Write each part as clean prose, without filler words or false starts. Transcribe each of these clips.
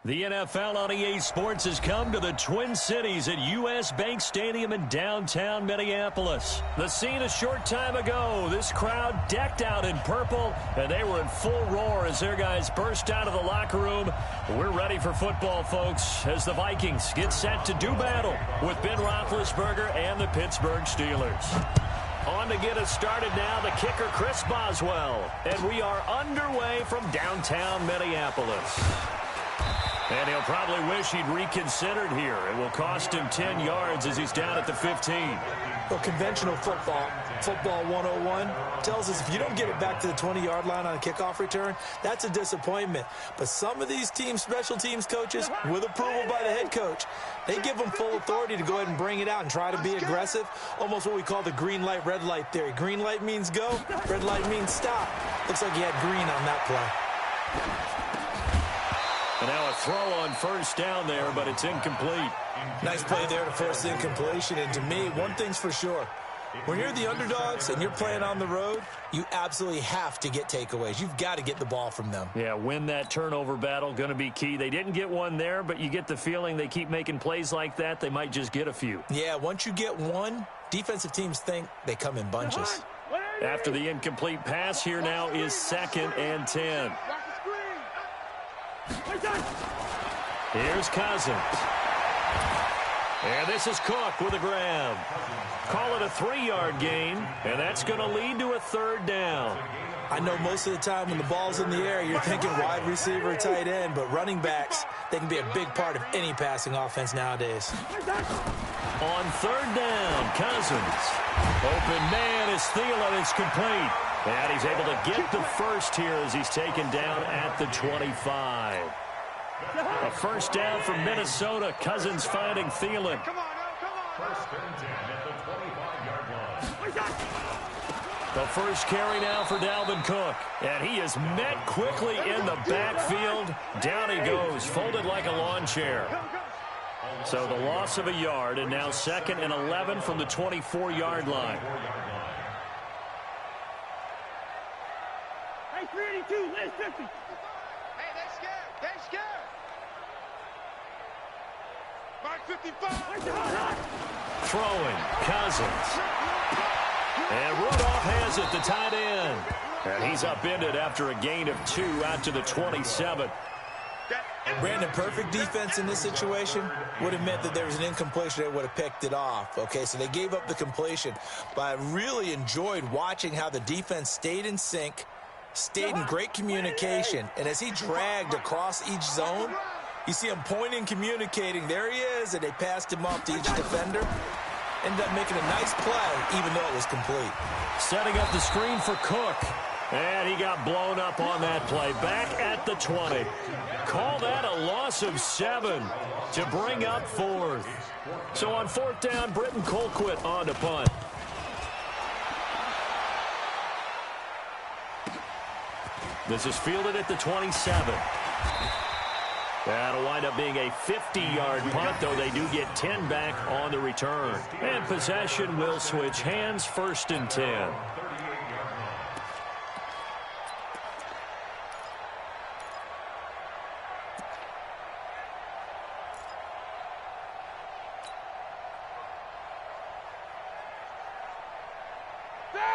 The NFL on EA Sports has come to the Twin Cities at U.S. Bank Stadium in downtown Minneapolis. The scene a short time ago, this crowd decked out in purple, and they were in full roar as their guys burst out of the locker room. We're ready for football, folks, as the Vikings get set to do battle with Ben Roethlisberger and the Pittsburgh Steelers. On to get us started now, the kicker, Chris Boswell. And we are underway from downtown Minneapolis. And he'll probably wish he'd reconsidered here. It will cost him 10 yards as he's down at the 15. Well, conventional football 101, tells us if you don't get it back to the 20-yard line on a kickoff return, that's a disappointment. But some of these teams, special teams coaches, with approval by the head coach, they give them full authority to go ahead and bring it out and try to be aggressive, almost what we call the green light, red light theory. Green light means go, red light means stop. Looks like he had green on that play. And now a throw on first down there, but it's incomplete. Nice play there to force the incompletion. And to me, one thing's for sure. When you're the underdogs and you're playing on the road, you absolutely have to get takeaways. You've got to get the ball from them. Yeah, win that turnover battle, going to be key. They didn't get one there, but you get the feeling they keep making plays like that, they might just get a few. Yeah, once you get one, defensive teams think they come in bunches. After the incomplete pass, here now is 2nd and 10. Here's Cousins. And this is Cook with a grab. Call it a 3-yard gain, and that's going to lead to a 3rd down. I know most of the time when the ball's in the air, you're thinking wide receiver, tight end, but running backs, they can be a big part of any passing offense nowadays. On 3rd down, Cousins. Open man is Thielen. It's complete. And he's able to get the first here as he's taken down at the 25. A first down from Minnesota. Cousins finding Thielen. Come on, First and 10 at the 25-yard line. The first carry now for Dalvin Cook. And he is met quickly in the backfield. Down he goes, folded like a lawn chair. So the loss of a yard, and now 2nd and 11 from the 24-yard line. Hey, 382, last 50. Hey, they scared. They scared. Mark 55. Throwing, Cousins. And Rudolph has it, the tight end. And he's upended after a gain of 2 out to the 27. Brandon, perfect defense in this situation would have meant that there was an incompletion that would have picked it off. Okay, so they gave up the completion. But I really enjoyed watching how the defense stayed in sync, stayed in great communication. And as he dragged across each zone, you see him pointing, communicating. There he is, and they passed him off to each defender. Ended up making a nice play, even though it was complete. Setting up the screen for Cook. And he got blown up on that play. Back at the 20. Call that a loss of 7 to bring up 4th. So on 4th down, Britton Colquitt on to punt. This is fielded at the 27. That'll wind up being a 50-yard punt, though they do get 10 back on the return. And possession will switch hands, 1st and 10.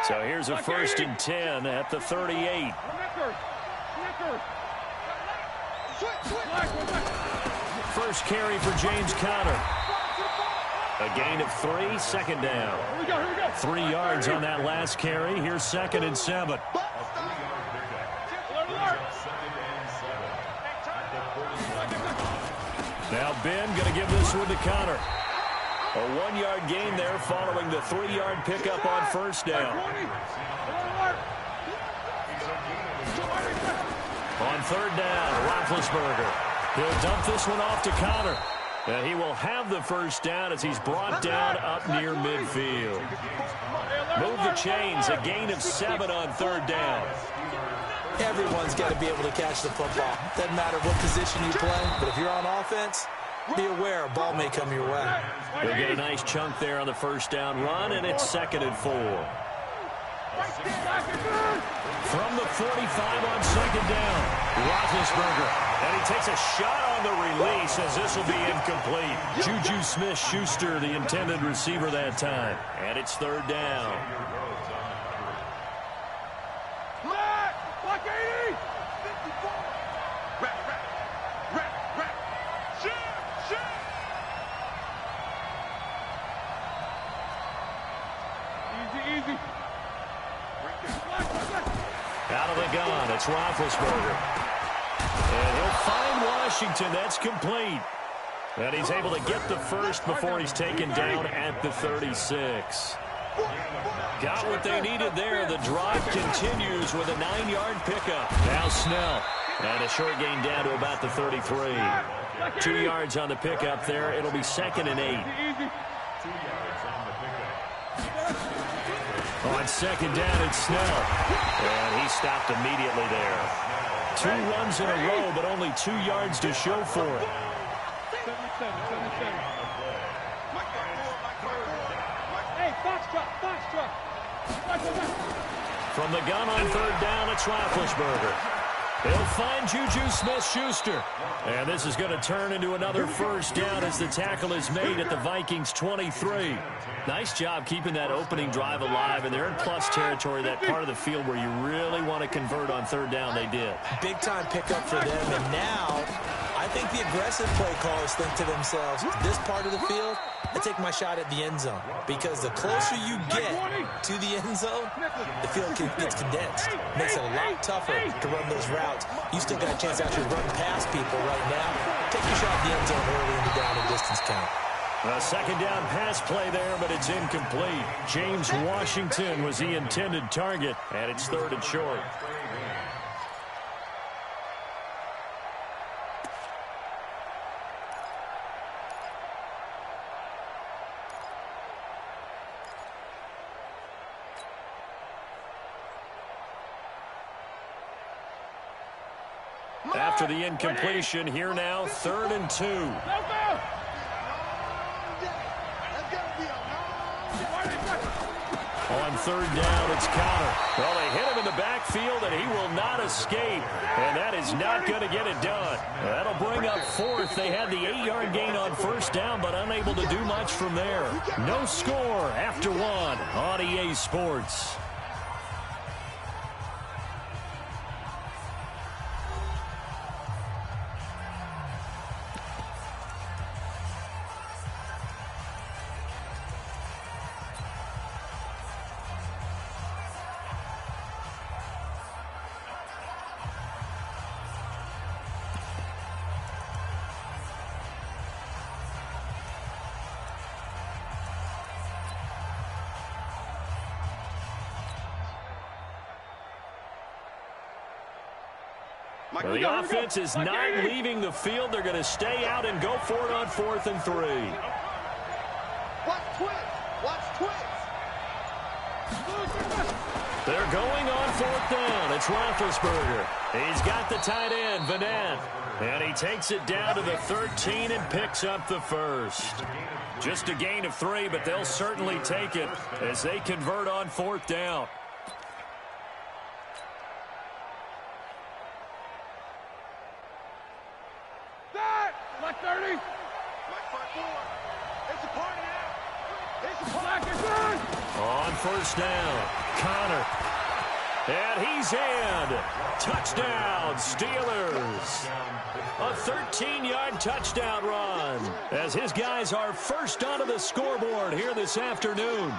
So here's a 1st and 10 at the 38. First carry for James Conner. A gain of 3, 2nd down. 3 yards on that last carry. Here's 2nd and 7. Now Ben going to give this one to Conner. A 1-yard gain there following the 3-yard pickup on 1st down. On 3rd down, Roethlisberger. He'll dump this one off to Conner. And he will have the first down as he's brought down up near midfield. Move the chains, a gain of 7 on 3rd down. Everyone's got to be able to catch the football. Doesn't matter what position you play, but if you're on offense, be aware a ball may come your way. They get a nice chunk there on the first down run, and it's 2nd and 4. From the 45 on 2nd down. Roethlisberger, and he takes a shot on the release as this will be incomplete. Juju Smith-Schuster, the intended receiver that time. And it's third down. Block 80! Easy. Out of the gun, it's Roethlisberger. And he'll find Washington. That's complete. And he's able to get the first before he's taken down at the 36. Got what they needed there. The drive continues with a 9-yard pickup. Now Snell. And a short gain down to about the 33. 2 yards on the pickup there. It'll be 2nd and 8. On second down, it's Snell. And he stopped immediately there. 2 runs in a row, but only 2 yards to show for it. From the gun on third down, it's Roethlisberger. He'll find Juju Smith-Schuster. And this is going to turn into another first down as the tackle is made at the Vikings 23. Nice job keeping that opening drive alive, and they're in plus territory, that part of the field where you really want to convert on third down. They did. Big-time pickup for them, and now I think the aggressive play callers think to themselves, this part of the field, I take my shot at the end zone, because the closer you get to the end zone, the field gets condensed. Makes it a lot tougher to run those routes. You still got a chance to actually run past people right now. Take your shot at the end zone early in the down and distance count. A second down pass play there, but it's incomplete. James Washington was the intended target, and it's 3rd and short. After the incompletion, here now, 3rd and 2. On third down, it's Connor. Well, they hit him in the backfield, and he will not escape. And that is not going to get it done. That'll bring up 4th. They had the 8-yard gain on first down, but unable to do much from there. No score after 1 on EA Sports. Well, the offense is not leaving the field. They're going to stay out and go for it on 4th and 3. Watch twist. They're going on 4th down. It's Roethlisberger. He's got the tight end, Vanette. And he takes it down to the 13 and picks up the first. Just a gain of 3, but they'll certainly take it as they convert on 4th down. Black 30. Black 5-4. It's a party now. It's a party. On first down, Connor. And he's in. Touchdown, Steelers. A 13-yard touchdown run as his guys are first onto the scoreboard here this afternoon.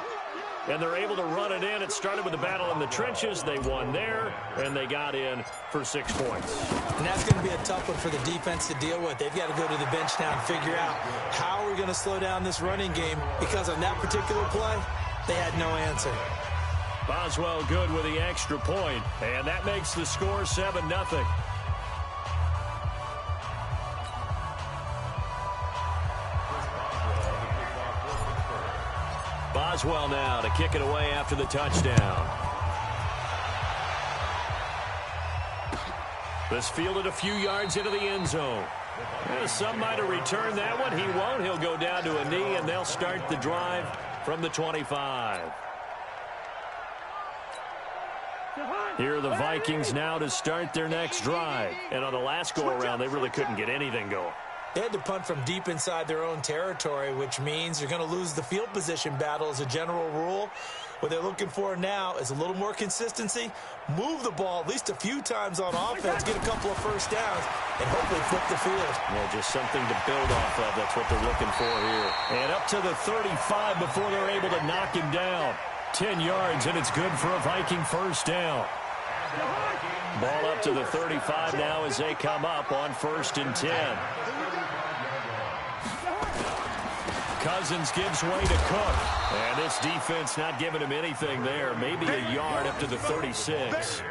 And they're able to run it in. It started with a battle in the trenches. They won there, and they got in for 6 points. And that's going to be a tough one for the defense to deal with. They've got to go to the bench now and figure out how are we going to slow down this running game, because on that particular play, they had no answer. Boswell good with the extra point, and that makes the score 7-0. Boswell now to kick it away after the touchdown. This fielded a few yards into the end zone. Some might have returned that one. He won't. He'll go down to a knee, and they'll start the drive from the 25. Behind. Here are the Vikings now to start their next drive. And on the last go-around, they really couldn't get anything going. They had to punt from deep inside their own territory, which means you're going to lose the field position battle as a general rule. What they're looking for now is a little more consistency, move the ball at least a few times on offense, get a couple of first downs, and hopefully flip the field. Yeah, just something to build off of. That's what they're looking for here. And up to the 35 before they're able to knock him down. 10 yards, and it's good for a Viking first down. Ball up to the 35 now as they come up on 1st and 10. Cousins gives way to Cook. And this defense not giving him anything there. Maybe a yard up to the 36.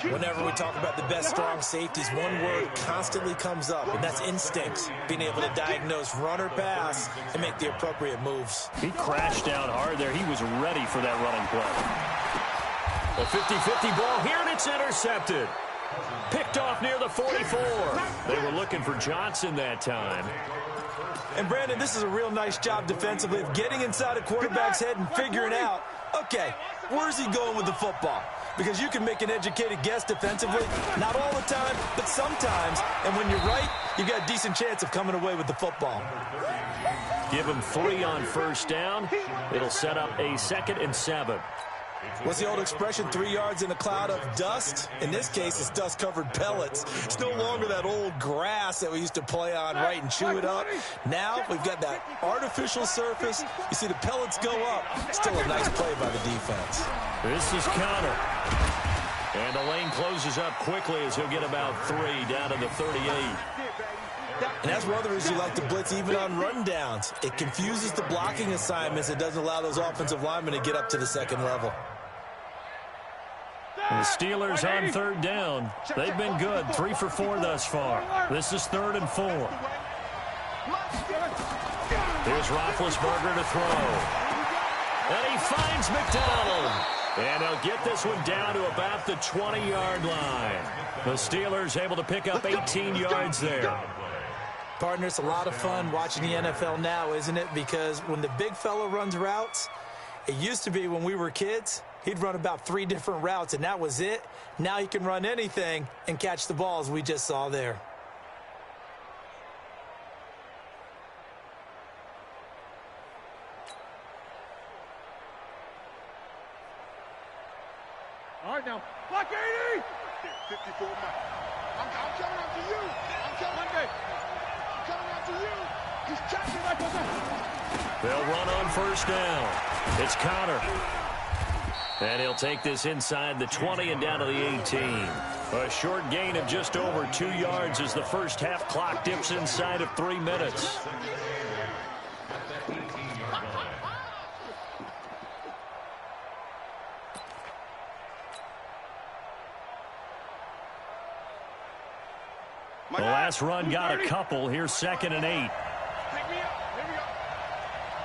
Whenever we talk about the best strong safeties, one word constantly comes up, and that's instincts. Being able to diagnose run or pass and make the appropriate moves. He crashed down hard there. He was ready for that running play. A 50-50 ball here, and it's intercepted. Picked off near the 44. They were looking for Johnson that time. And, Brandon, this is a real nice job defensively of getting inside a quarterback's head and figuring out, okay, where's he going with the football? Because you can make an educated guess defensively, not all the time, but sometimes. And when you're right, you've got a decent chance of coming away with the football. Give him 3 on 1st down. It'll set up a 2nd and 7. What's the old expression, 3 yards in a cloud of dust? In this case, it's dust-covered pellets. It's no longer that old grass that we used to play on, right, and chew it up. Now we've got that artificial surface. You see the pellets go up. Still a nice play by the defense. This is Connor. And the lane closes up quickly as he'll get about 3 down to the 38. And that's one of the reasons you like to blitz even on run downs. It confuses the blocking assignments. It doesn't allow those offensive linemen to get up to the second level. The Steelers on 3rd down. They've been good, 3 for 4 thus far. This is 3rd and 4. Here's Roethlisberger to throw. And he finds McDonald. And he'll get this one down to about the 20-yard line. The Steelers able to pick up 18 yards there. Partner, it's a lot of fun watching the NFL now, isn't it? Because when the big fella runs routes, it used to be when we were kids, he'd run about 3 different routes, and that was it. Now he can run anything and catch the balls we just saw there. All right, now, block 80! 54 now. I'm coming up to you. I'm coming up to you. He's catching like a... They'll run on 1st down. It's Connor. And he'll take this inside the 20 and down to the 18. A short gain of just over 2 yards as the first half clock dips inside of 3 minutes. The last run got a couple. Here's 2nd and 8. Pick me up. Here we go.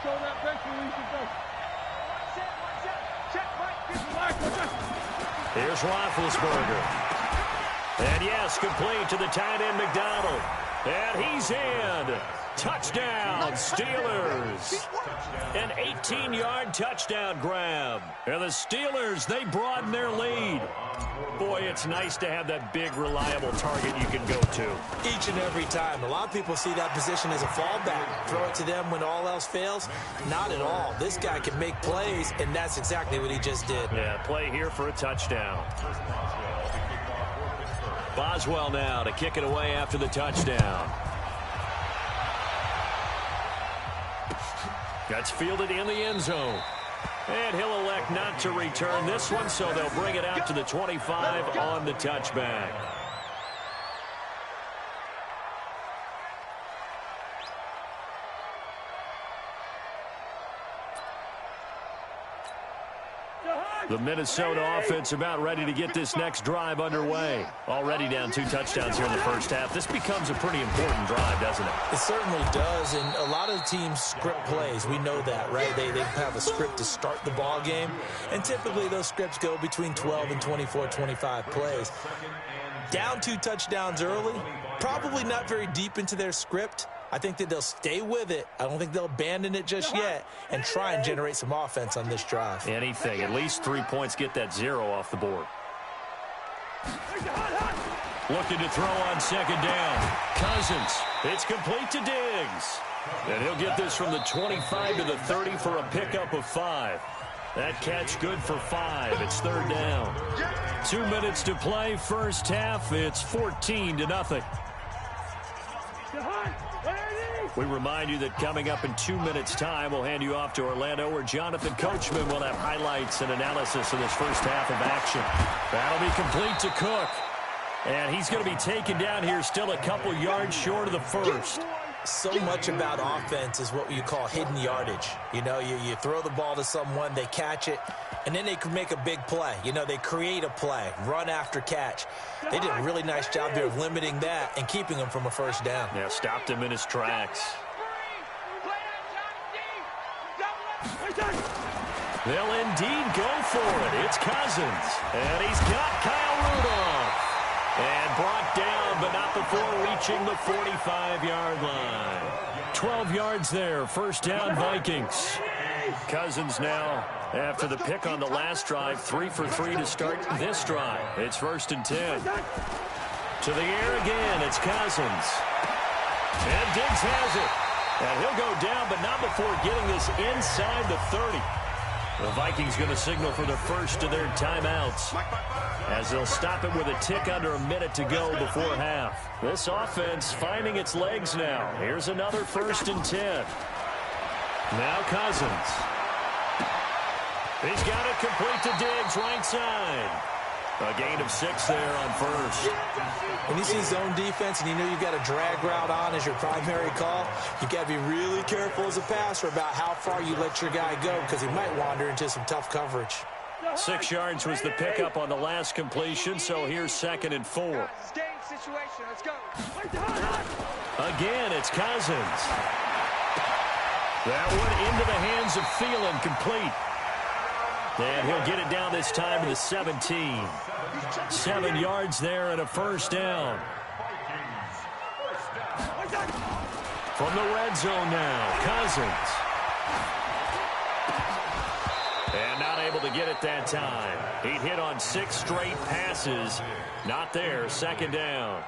Show that bench release and go. Here's Roethlisberger. And yes, complete to the tight end McDonald. And he's in. Touchdown, Steelers. An 18-yard touchdown grab. And the Steelers, they broaden their lead. Boy, it's nice to have that big, reliable target you can go to. Each and every time. A lot of people see that position as a fallback. Throw it to them when all else fails. Not at all. This guy can make plays, and that's exactly what he just did. Yeah, play here for a touchdown. Boswell now to kick it away after the touchdown. That's fielded in the end zone. And he'll elect not to return this one, so they'll bring it out to the 25 on the touchback. The Minnesota offense about ready to get this next drive underway. Already down 2 touchdowns here in the first half. This becomes a pretty important drive, doesn't it? It certainly does, and a lot of teams script plays. We know that, right? They have a script to start the ball game, and typically those scripts go between 12 and 24, 25 plays. Down 2 touchdowns early, probably not very deep into their script. I think that they'll stay with it. I don't think they'll abandon it just yet and try and generate some offense on this drive. Anything. At least 3 points, get that 0 off the board. Looking to throw on second down. Cousins. It's complete to Diggs. And he'll get this from the 25 to the 30 for a pickup of 5. That catch good for 5. It's third down. 2 minutes to play. First half. It's 14-0. We remind you that coming up in 2 minutes' time, we'll hand you off to Orlando, where Jonathan Coachman will have highlights and analysis of this first half of action. That'll be complete to Cook. And he's going to be taken down here still a couple yards short of the first. So much about offense is what you call hidden yardage. You know, you throw the ball to someone, they catch it, and then they can make a big play. You know, they create a play, run after catch. They did a really nice job there of limiting that and keeping him from a first down. Yeah, stopped him in his tracks. They'll indeed go for it. It's Cousins, and he's got Kyle Rudolph. And brought down, but not before reaching the 45-yard line. 12 yards there. First down, Vikings. Cousins now, after the pick on the last drive, 3 for 3 to start this drive. It's 1st and 10. To the air again, it's Cousins. And Diggs has it. And he'll go down, but not before getting this inside the 30. The Vikings going to signal for the first of their timeouts, as they'll stop it with a tick under a minute to go before half. This offense finding its legs now. Here's another 1st and 10. Now Cousins. He's got it complete to Diggs, right side. A gain of 6 there on first. When you see zone defense and you know you've got a drag route on as your primary call, you've got to be really careful as a passer about how far you let your guy go, because he might wander into some tough coverage. 6 yards was the pickup on the last completion, so here's 2nd and 4. Let's go. Again, it's Cousins. That one into the hands of Thielen, complete. And he'll get it down this time to the 17. 7 yards there and a first down. From the red zone now, Cousins. And not able to get it that time. He hit on 6 straight passes. Not there, 2nd down.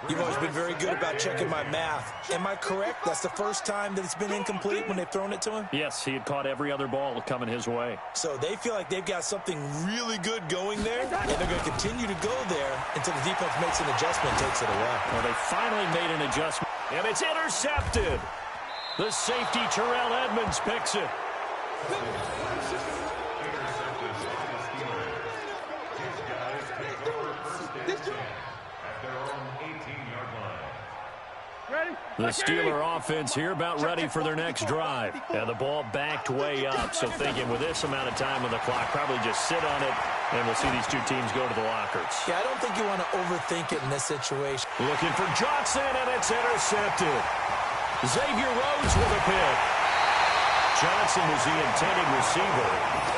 You've always been very good about checking my math. Am I correct? That's the first time that it's been incomplete when they've thrown it to him? Yes, he had caught every other ball coming his way. So they feel like they've got something really good going there, and they're going to continue to go there until the defense makes an adjustment and takes it away. Well, they finally made an adjustment, and it's intercepted. The safety, Terrell Edmonds, picks it. The Steeler offense here about ready for their next drive. And the ball backed way up, so thinking with this amount of time on the clock, probably just sit on it, and we'll see these two teams go to the lockers. Yeah, I don't think you want to overthink it in this situation. Looking for Johnson, and it's intercepted. Xavier Rhodes with a pick. Johnson was the intended receiver.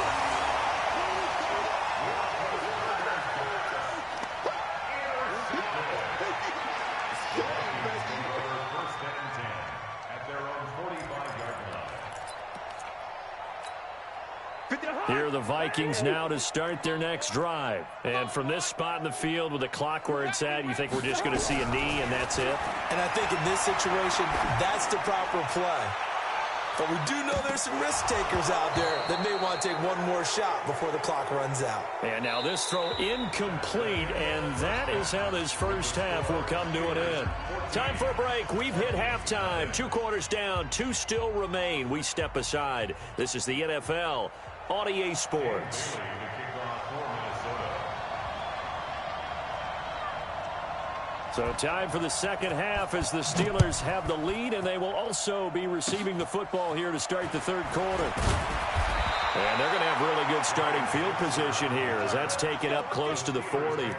Here are the Vikings now to start their next drive. And from this spot in the field with the clock where it's at, you think we're just going to see a knee and that's it? And I think in this situation, that's the proper play. But we do know there's some risk takers out there that may want to take one more shot before the clock runs out. And now this throw incomplete, and that is how this first half will come to an end. Time for a break. We've hit halftime. 2 quarters down, 2 still remain. We step aside. This is the NFL on EA Sports. So time for the second half as the Steelers have the lead, and they will also be receiving the football here to start the third quarter. And they're going to have really good starting field position here as that's taken up close to the 40.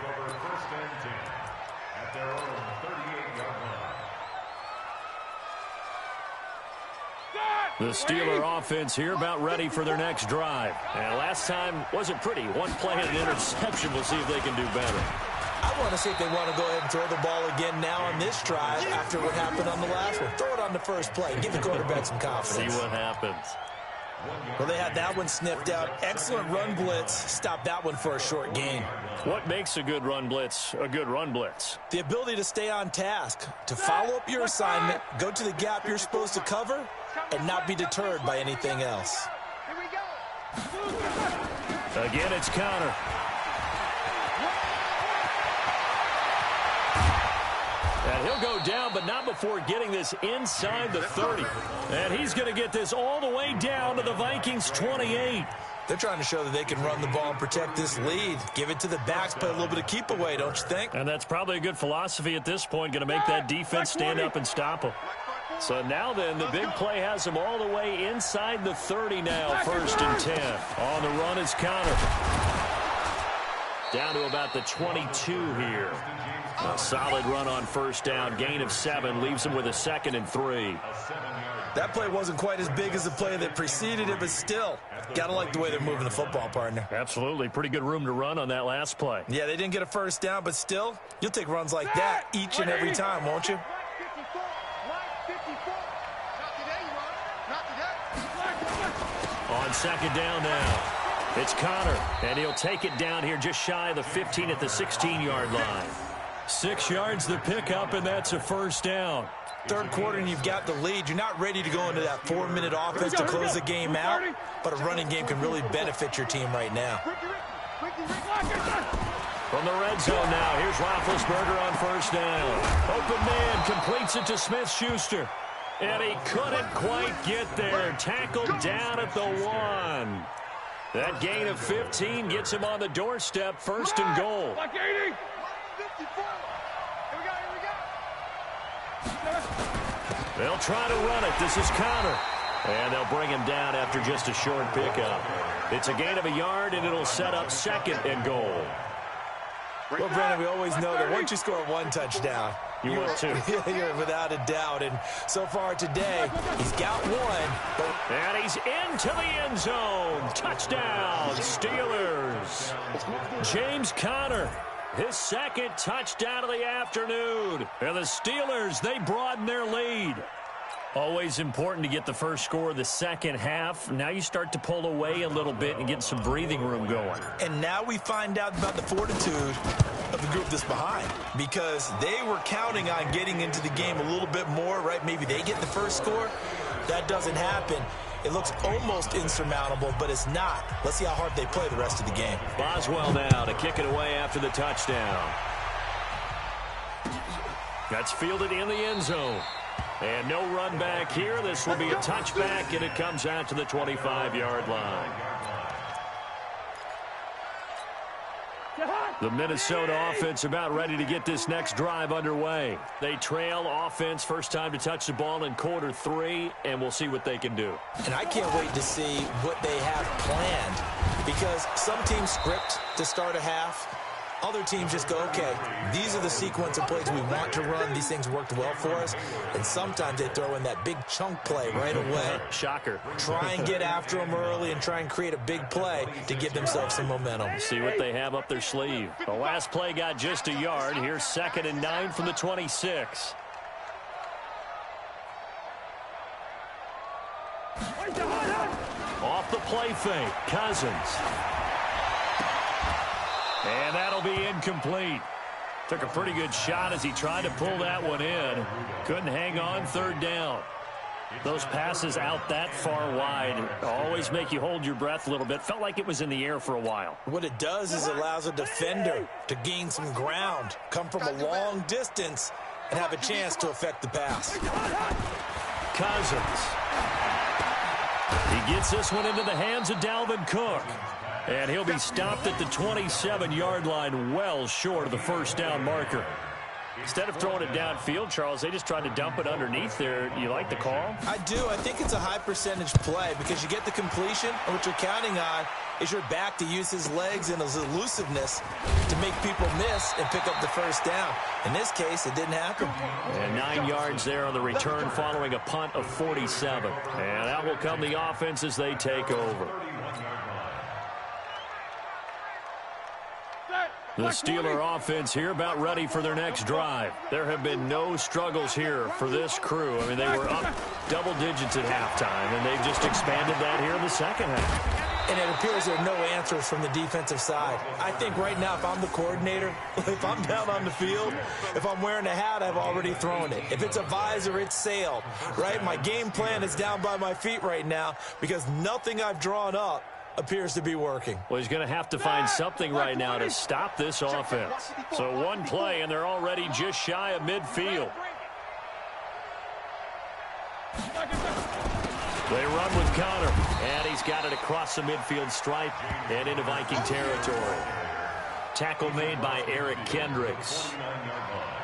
The Steeler offense here about ready for their next drive. And last time wasn't pretty. One play and an interception. We'll see if they can do better. I want to see if they want to go ahead and throw the ball again now on this drive after what happened on the last one. Throw it on the first play. Give the quarterback some confidence. See what happens. Well, they had that one sniffed out. Excellent run blitz. Stop that one for a short gain. What makes a good run blitz a good run blitz? The ability to stay on task, to follow up your assignment, go to the gap you're supposed to cover, and not be deterred by anything else. Again, it's Connor. And he'll go down, but not before getting this inside the 30. And he's going to get this all the way down to the Vikings' 28. They're trying to show that they can run the ball and protect this lead. Give it to the backs, play a little bit of keep away, don't you think? And that's probably a good philosophy at this point, going to make that defense stand up and stop them. So now then, the big play has them all the way inside the 30 now, 1st and 10. On the run is Connor. Down to about the 22 here. A solid run on 1st down, gain of 7, leaves them with a 2nd and 3. That play wasn't quite as big as the play that preceded it, but still, gotta like the way they're moving the football, partner. Absolutely. Pretty good room to run on that last play. Yeah, they didn't get a 1st down, but still, you'll take runs like that each and every time, won't you? On 2nd down now, it's Connor, and he'll take it down here just shy of the 15 at the 16-yard line. 6 yards the pickup, and that's a 1st down. 3rd quarter, and you've got the lead. You're not ready to go into that 4-minute offense to close the game out, but a running game can really benefit your team right now. From the red zone now, here's Roethlisberger on 1st down. Open man completes it to Smith-Schuster. And he couldn't quite get there. Tackled down at the 1. That gain of 15 gets him on the doorstep, 1st and goal. They'll try to run it. This is Connor. And they'll bring him down after just a short pickup. It's a gain of a yard, and it'll set up 2nd and goal. Well, Brandon, we always know that once you score 1 touchdown, you will too. You're without a doubt. And so far today, he's got 1. And he's into the end zone. Touchdown, Steelers. James Conner, his 2nd touchdown of the afternoon. And the Steelers, they broaden their lead. Always important to get the first score of the second half. Now you start to pull away a little bit and get some breathing room going. And now we find out about the fortitude of the group that's behind, because they were counting on getting into the game a little bit more, right? Maybe they get the first score. That doesn't happen. It looks almost insurmountable, but it's not. Let's see how hard they play the rest of the game. Boswell now to kick it away after the touchdown. That's fielded in the end zone. And no run back here. This will be a touchback, and it comes out to the 25-yard line. The Minnesota offense about ready to get this next drive underway. They trail offense, first time to touch the ball in quarter 3, and we'll see what they can do. And I can't wait to see what they have planned, because some teams script to start a half. Other teams just go, okay, these are the sequence of plays we want to run. These things worked well for us. And sometimes they throw in that big chunk play right away. Shocker. Try and get after them early and try and create a big play to give themselves some momentum. See what they have up their sleeve. The last play got just a yard. Here's 2nd and 9 from the 26. Off the play fake, Cousins. And that'll be incomplete. Took a pretty good shot as he tried to pull that one in. Couldn't hang on 3rd down. Those passes out that far wide always make you hold your breath a little bit. Felt like it was in the air for a while. What it does is it allows a defender to gain some ground, come from a long distance, and have a chance to affect the pass. Cousins. He gets this one into the hands of Dalvin Cook. And he'll be stopped at the 27-yard line, well short of the 1st down marker. Instead of throwing it downfield, Charles, they just tried to dump it underneath there. You like the call? I do. I think it's a high percentage play because you get the completion, and what you're counting on is your back to use his legs and his elusiveness to make people miss and pick up the 1st down. In this case, it didn't happen. And 9 yards there on the return following a punt of 47. And out will come the offense as they take over. The Steeler offense here about ready for their next drive. There have been no struggles here for this crew. I mean, they were up double digits at halftime, and they've just expanded that here in the second half. And it appears there are no answers from the defensive side. I think right now, if I'm the coordinator, if I'm down on the field, if I'm wearing a hat, I've already thrown it. If it's a visor, it's sailed, right? My game plan is down by my feet right now because nothing I've drawn up appears to be working. Well, he's going to have to find something right now to stop this offense. So one play, and they're already just shy of midfield. They run with Connor, and he's got it across the midfield stripe and into Viking territory. Tackle made by Eric Kendricks.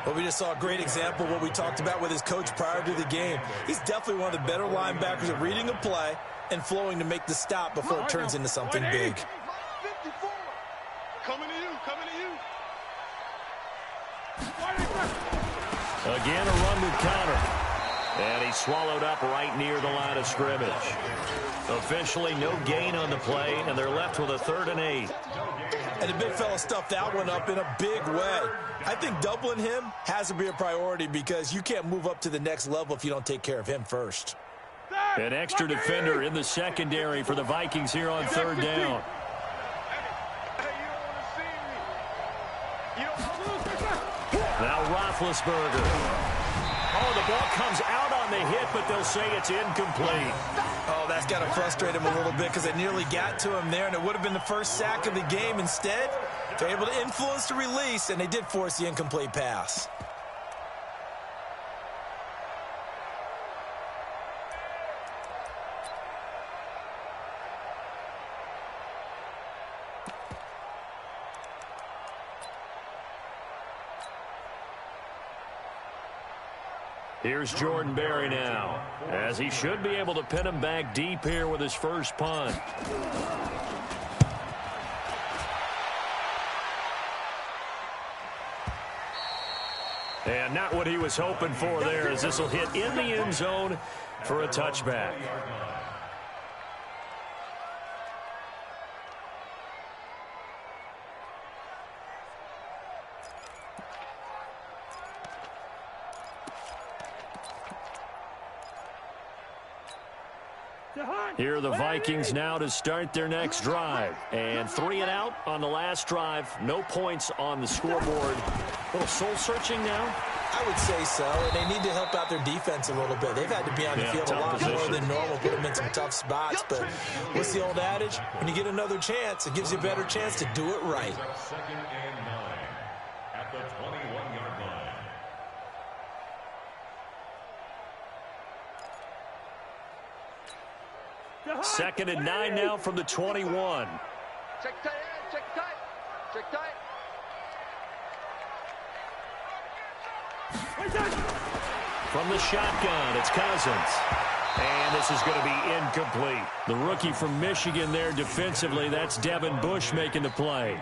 Well, we just saw a great example of what we talked about with his coach prior to the game. He's definitely one of the better linebackers at reading a play and flowing to make the stop before it turns into something big. 54. Coming to you, coming to you. Again, a run with Connor. And he's swallowed up right near the line of scrimmage. Officially, no gain on the play, and they're left with a 3rd and 8. And the big fella stuffed that one up in a big way. I think doubling him has to be a priority because you can't move up to the next level if you don't take care of him first. An extra defender in the secondary for the Vikings here on 3rd down. Now Roethlisberger. Oh, the ball comes out on the hit, but they'll say it's incomplete. Oh, that's got to frustrate him a little bit because it nearly got to him there, and it would have been the first sack of the game. Instead, they're able to influence the release, and they did force the incomplete pass. Here's Jordan Berry now, as he should be able to pin him back deep here with his first punt. And not what he was hoping for there, as this will hit in the end zone for a touchback. Here are the Vikings now to start their next drive. And 3 and out on the last drive. No points on the scoreboard. A little soul-searching now? I would say so, and they need to help out their defense a little bit. They've had to be on the field a lot more than normal, put them in some tough spots. But what's the old adage? When you get another chance, it gives you a better chance to do it right. 2nd and 9 at the 21-yard line. Second and 9 now from the 21. Check tight, check tight, check tight. From the shotgun, it's Cousins. And this is going to be incomplete. The rookie from Michigan there defensively, that's Devin Bush making the play.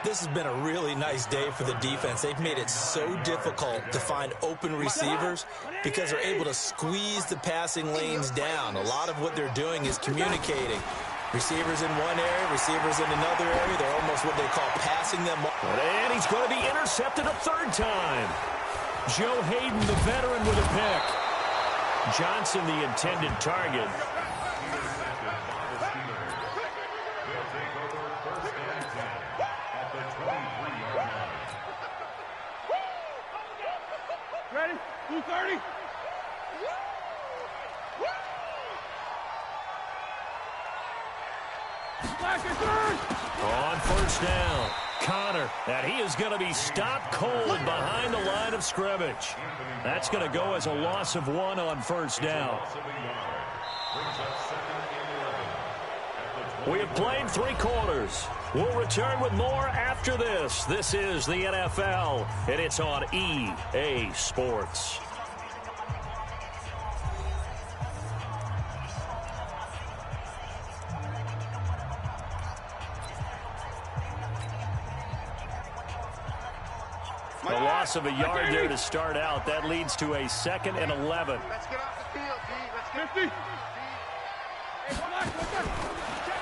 This has been a really nice day for the defense. They've made it so difficult to find open receivers because they're able to squeeze the passing lanes down. A lot of what they're doing is communicating. Receivers in one area, receivers in another area. They're almost what they call passing them. And he's going to be intercepted a 3rd time. Joe Hayden, the veteran, with a pick. Johnson, the intended target. Ready? 230. On 1st down, Connor, and he is going to be stopped cold behind the line of scrimmage. That's going to go as a loss of 1 on 1st down. We have played 3 quarters. We'll return with more after this. This is the NFL, and it's on EA Sports. A loss of a yard there to start out. That leads to a 2nd and 11. Let's get off the field, D. Let's get 50.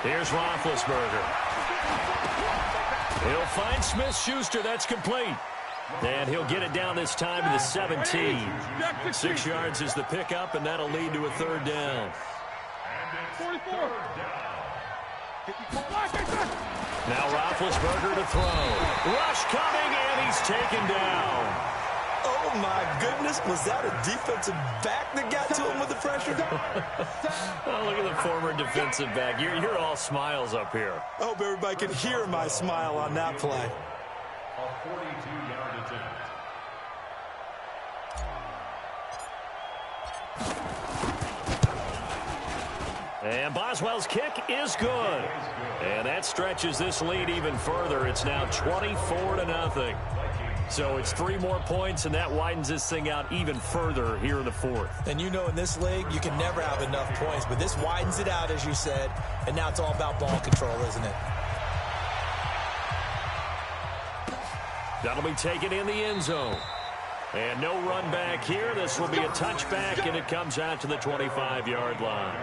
Here's Roethlisberger. He'll find Smith-Schuster. That's complete. And he'll get it down this time to the 17. 6 yards is the pickup, and that'll lead to a third down. 44. Now Roethlisberger to throw. Rush coming, and he's taken down. Oh, my goodness. Was that a defensive back that got to him with the pressure? Oh, look at the former defensive back. You're all smiles up here. I hope everybody can hear my smile on that play. A 42-yard attempt. And Boswell's kick is good. And that stretches this lead even further. It's now 24-0. So it's 3 more points, and that widens this thing out even further here in the fourth. And you know in this league, you can never have enough points, but this widens it out, as you said, and now it's all about ball control, isn't it? That'll be taken in the end zone. And no run back here. This will be a touchback, and it comes out to the 25-yard line.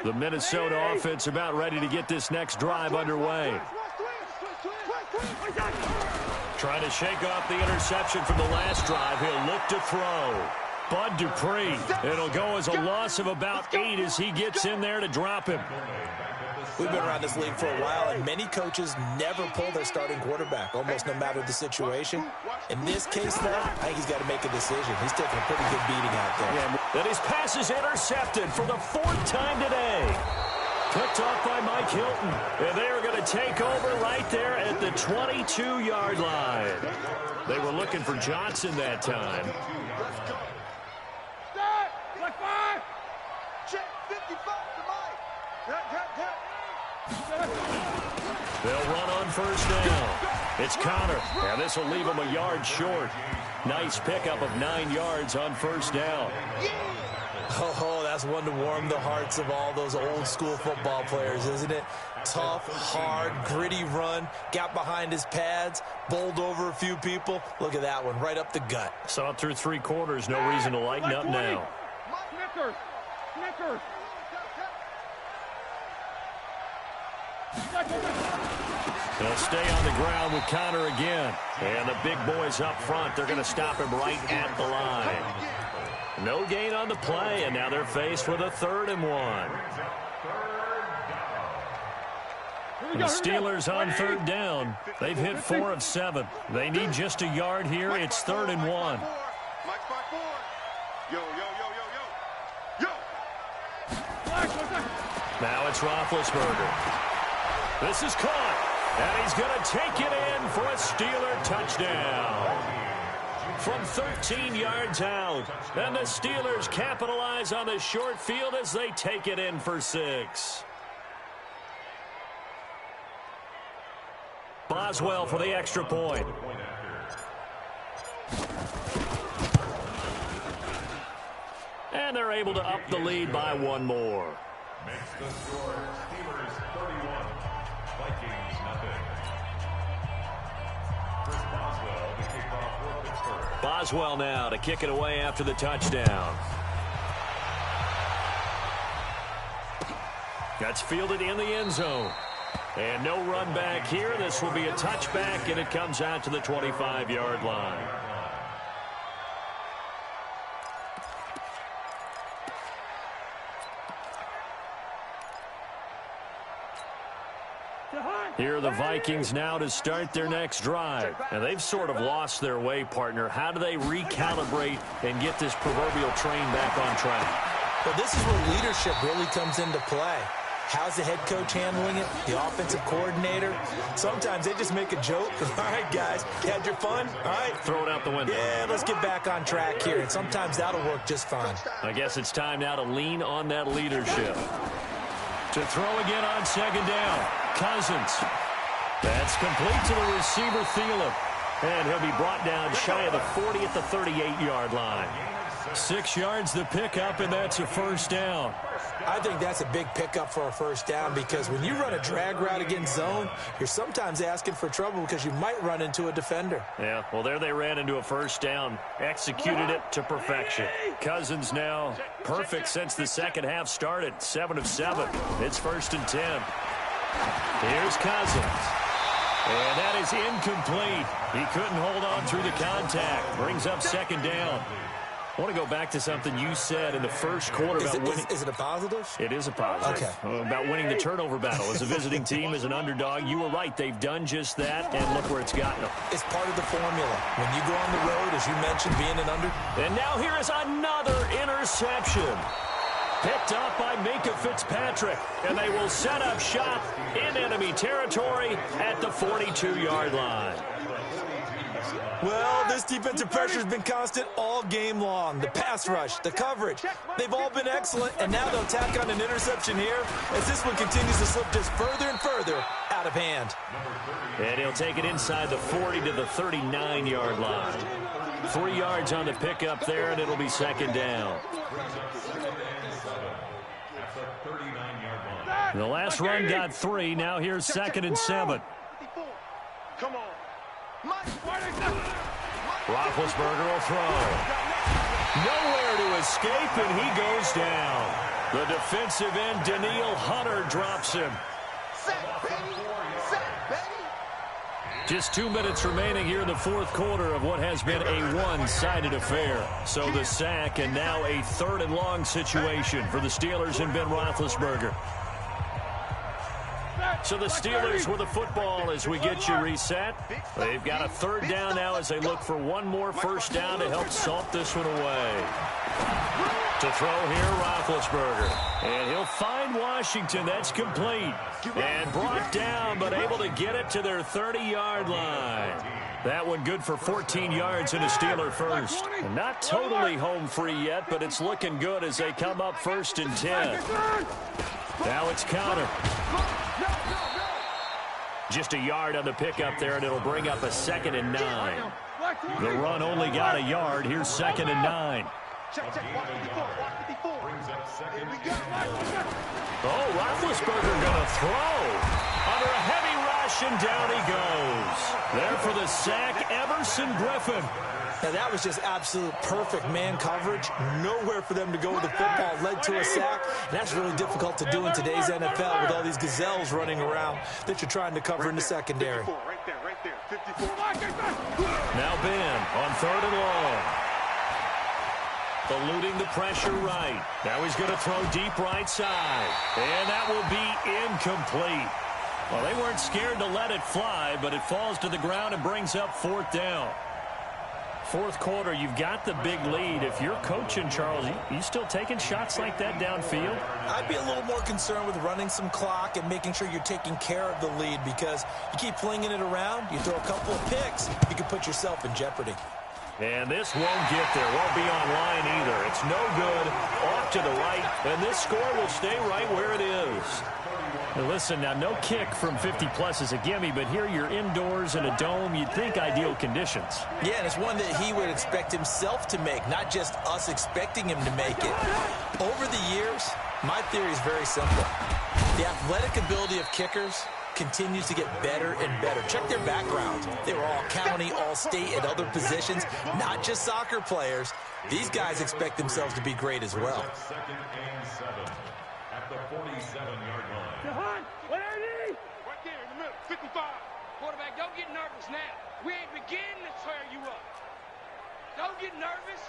The Minnesota offense about ready to get this next drive underway. Trying to shake off the interception from the last drive. He'll look to throw. Bud Dupree. It'll go as a loss of about 8 as he gets in there to drop him. We've been around this league for a while, and many coaches never pull their starting quarterback, almost no matter the situation. In this case, though, I think he's got to make a decision. He's taking a pretty good beating out there. Yeah, and his pass is intercepted for the 4th time today. Picked off by Mike Hilton. And they are going to take over right there at the 22-yard line. They were looking for Johnson that time. Start! Like 5! Check 55 to Mike. They'll run on first down. It's Connor, and this will leave him a yard short. Nice pickup of 9 yards on first down. Oh, that's one to warm the hearts of all those old school football players, isn't it? Tough, hard, gritty run, got behind his pads, bowled over a few people. Look at that one, right up the gut. Saw it through 3 quarters, no reason to lighten up now. Snickers. They'll stay on the ground with Connor again. And the big boys up front, they're going to stop him right at the line. No gain on the play, and now they're faced with a 3rd and 1. The Steelers on 3rd down. They've hit 4 of 7. They need just a yard here. It's 3rd and 1. Now it's Roethlisberger. This is caught. And he's going to take it in for a Steeler touchdown. From 13 yards out. And the Steelers capitalize on the short field as they take it in for 6. Boswell for the extra point. And they're able to up the lead by 1 more. Makes the score Steelers 31, Vikings nothing. Chris Boswell to kick off for Pittsburgh. Boswell now to kick it away after the touchdown. That's fielded in the end zone. And no run back here. This will be a touchback, and it comes out to the 25-yard line. Here are the Vikings now to start their next drive. And they've sort of lost their way, partner. How do they recalibrate and get this proverbial train back on track? Well, this is where leadership really comes into play. How's the head coach handling it? The offensive coordinator? Sometimes they just make a joke. All right, guys, you had your fun? All right. Throw it out the window. Yeah, let's get back on track here. And sometimes that'll work just fine. I guess it's time now to lean on that leadership. To throw again on 2nd down. Cousins. That's complete to the receiver, Thielen. And he'll be brought down shy of the 40 at the 38-yard line. 6 yards the pickup, and that's a first down. I think that's a big pickup for a first down because when you run a drag route against zone, you're sometimes asking for trouble because you might run into a defender. Yeah, well, there they ran into a first down. Executed it to perfection. Cousins now perfect since the second half started. 7 of 7. It's 1st and 10. Here's Cousins. And that is incomplete. He couldn't hold on through the contact. Brings up 2nd down. I want to go back to something you said in the first quarter about winning. Is it a positive? It is a positive. Okay. About winning the turnover battle. As a visiting team, as an underdog, you were right. They've done just that, and look where it's gotten them. It's part of the formula. When you go on the road, as you mentioned, being an under. And now here is another interception. Picked up by Minka Fitzpatrick, and they will set up shop in enemy territory at the 42-yard line. Well, this defensive pressure has been constant all game long. The pass rush, the coverage, they've all been excellent, and now they'll tack on an interception here as this one continues to slip just further and further out of hand. And he'll take it inside the 40 to the 39-yard line. 3 yards on the pickup there, and it'll be 2nd down. The last run got 3. Now here's 2nd and 7. Come on. Roethlisberger will throw. Nowhere to escape, and he goes down. The defensive end, Daniil Hunter, drops him. Just 2 minutes remaining here in the 4th quarter of what has been a one-sided affair. So the sack, and now a 3rd and long situation for the Steelers and Ben Roethlisberger. So the Steelers with the football as we get you reset. They've got a 3rd down now as they look for one more first down to help salt this one away. To throw here, Roethlisberger. And he'll find Washington. That's complete. And brought down, but able to get it to their 30-yard line. That one good for 14 yards and a Steeler first. And not totally home free yet, but it's looking good as they come up 1st and 10. Now it's counter. Just a yard on the pickup there, and it'll bring up a 2nd and 9. The run only got a yard. Here's 2nd and 9. Oh, Roethlisberger going to throw. Under a heavy rush, and down he goes. There for the sack, Everson Griffin. Now, that was just absolute perfect man coverage. Nowhere for them to go with the football. Led to a sack. And that's really difficult to do in today's NFL with all these gazelles running around that you're trying to cover in the secondary. Right there. 54. Now Ben on 3rd and long. Eluding the pressure right. Now he's going to throw deep right side. And that will be incomplete. Well, they weren't scared to let it fly, but it falls to the ground and brings up 4th down. 4th quarter, you've got the big lead. If you're coaching, Charles, you still taking shots like that downfield? I'd be a little more concerned with running some clock and making sure you're taking care of the lead because you keep flinging it around, you throw a couple of picks, you can put yourself in jeopardy. And this won't get there. Won't be online either. It's no good. Off to the right. And this score will stay right where it is. Now listen, now no kick from 50-plus is a gimme, but here you're indoors in a dome. You'd think ideal conditions. Yeah, and it's one that he would expect himself to make, not just us expecting him to make it. Over the years, my theory is very simple. The athletic ability of kickers continues to get better and better. Check their backgrounds. They were all county, all state, at other positions, not just soccer players. These guys expect themselves to be great as well. 2nd and 7 at the 47-yard line. Right there in the middle. 55. Quarterback, don't get nervous now. We ain't beginning to tear you up. Don't get nervous.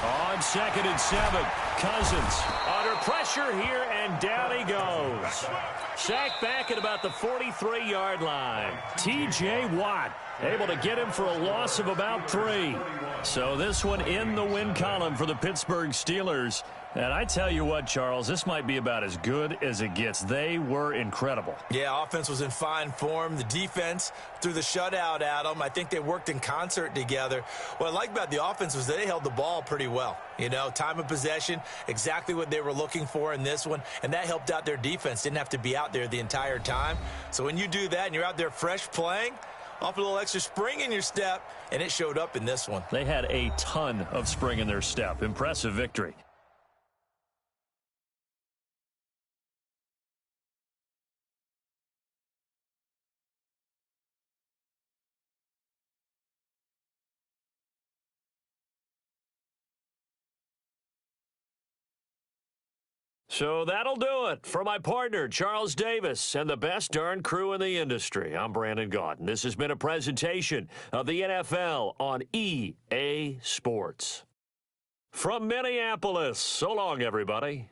On 2nd and 7, Cousins under pressure here, and down he goes. Sacked back at about the 43-yard line. T.J. Watt able to get him for a loss of about 3. So this one in the win column for the Pittsburgh Steelers. And I tell you what, Charles, this might be about as good as it gets. They were incredible. Yeah, offense was in fine form. The defense threw the shutout at them. I think they worked in concert together. What I like about the offense was they held the ball pretty well. You know, time of possession, exactly what they were looking for in this one, and that helped out their defense. Didn't have to be out there the entire time. So when you do that and you're out there fresh playing, off a little extra spring in your step, and it showed up in this one. They had a ton of spring in their step. Impressive victory. So that'll do it. For my partner, Charles Davis, and the best darn crew in the industry, I'm Brandon Gaudin. This has been a presentation of the NFL on EA Sports. From Minneapolis, so long, everybody.